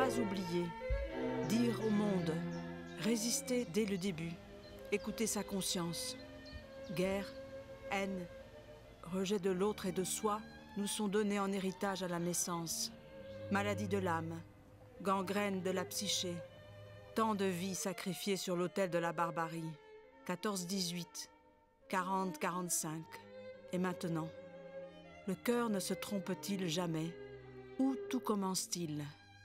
pas oublier, dire au monde, résister dès le début, écouter sa conscience. Guerre, haine, rejet de l'autre et de soi nous sont donnés en héritage à la naissance. Maladie de l'âme, gangrène de la psyché, tant de vies sacrifiées sur l'autel de la barbarie. 14-18, 40-45, et maintenant, le cœur ne se trompe-t-il jamais? Où tout commence-t-il?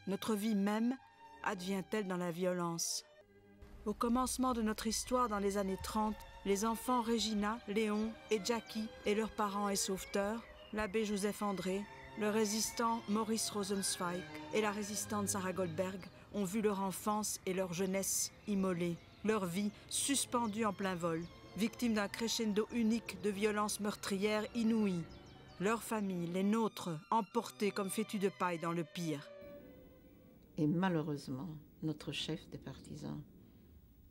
Notre vie même advient-elle dans la violence? Au commencement de notre histoire dans les années 30, les enfants Regina, Léon et Jackie et leurs parents et sauveteurs, l'abbé Joseph André, le résistant Maurice Rosenzweig et la résistante Sarah Goldberg ont vu leur enfance et leur jeunesse immolées, leur vie suspendue en plein vol, victimes d'un crescendo unique de violences meurtrières inouïes. Leur famille, les nôtres, emportés comme fétus de paille dans le pire. Et malheureusement, notre chef des partisans,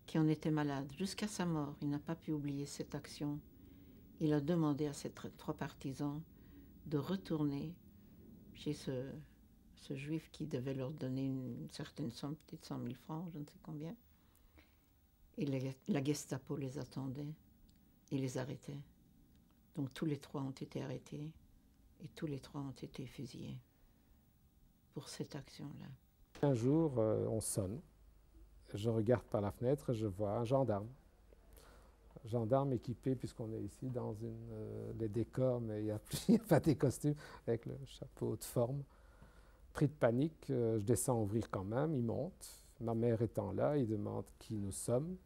qui en était malade jusqu'à sa mort, il n'a pas pu oublier cette action. Il a demandé à ces trois partisans de retourner chez ce juif qui devait leur donner une certaine somme, peut-être 100 000 francs, je ne sais combien. Et la Gestapo les attendait et les arrêtait. Donc tous les trois ont été arrêtés et tous les trois ont été fusillés pour cette action-là. Un jour, on sonne. Je regarde par la fenêtre et je vois un gendarme. Un gendarme équipé, puisqu'on est ici dans les décors, mais il n'y a pas des costumes, avec le chapeau de forme. Pris de panique, je descends ouvrir quand même, il monte. Ma mère étant là, il demande qui nous sommes.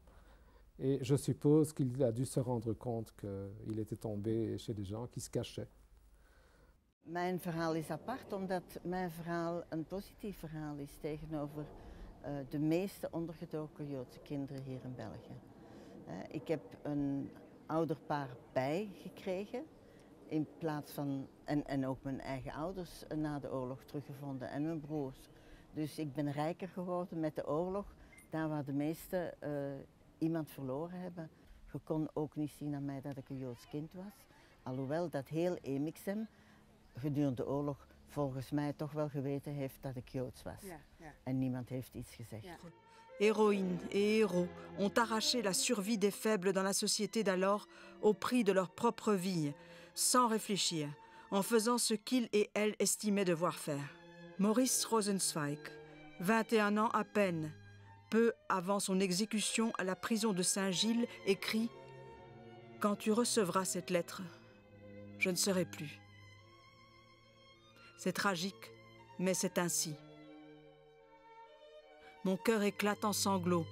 Et je suppose qu'il a dû se rendre compte qu'il était tombé chez des gens qui se cachaient. Mijn verhaal is apart omdat mijn verhaal een positief verhaal is tegenover de meeste ondergedoken Joodse kinderen hier in België. Ik heb een ouderpaar bijgekregen in plaats van, en ook mijn eigen ouders na de oorlog teruggevonden en mijn broers. Dus ik ben rijker geworden met de oorlog, daar waar de meesten iemand verloren hebben. Je kon ook niet zien aan mij dat ik een Joods kind was, alhoewel dat heel Emixem gedurende de oorlog volgens mij toch wel geweten heeft dat ik Joods was. Ja, ja. En niemand heeft iets gezegd. Ja. Héroïnes et héros ont arraché la survie des faibles dans la société d'alors au prix de leur propre vie, sans réfléchir, en faisant ce qu'ils et elles estimaient devoir faire. Maurice Rosenzweig, 21 ans à peine, peu avant son exécution à la prison de Saint-Gilles, écrit « Quand tu recevras cette lettre, je ne serai plus. » C'est tragique, mais c'est ainsi. Mon cœur éclate en sanglots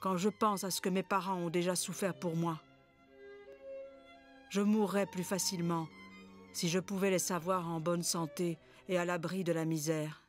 quand je pense à ce que mes parents ont déjà souffert pour moi. Je mourrais plus facilement si je pouvais les savoir en bonne santé et à l'abri de la misère.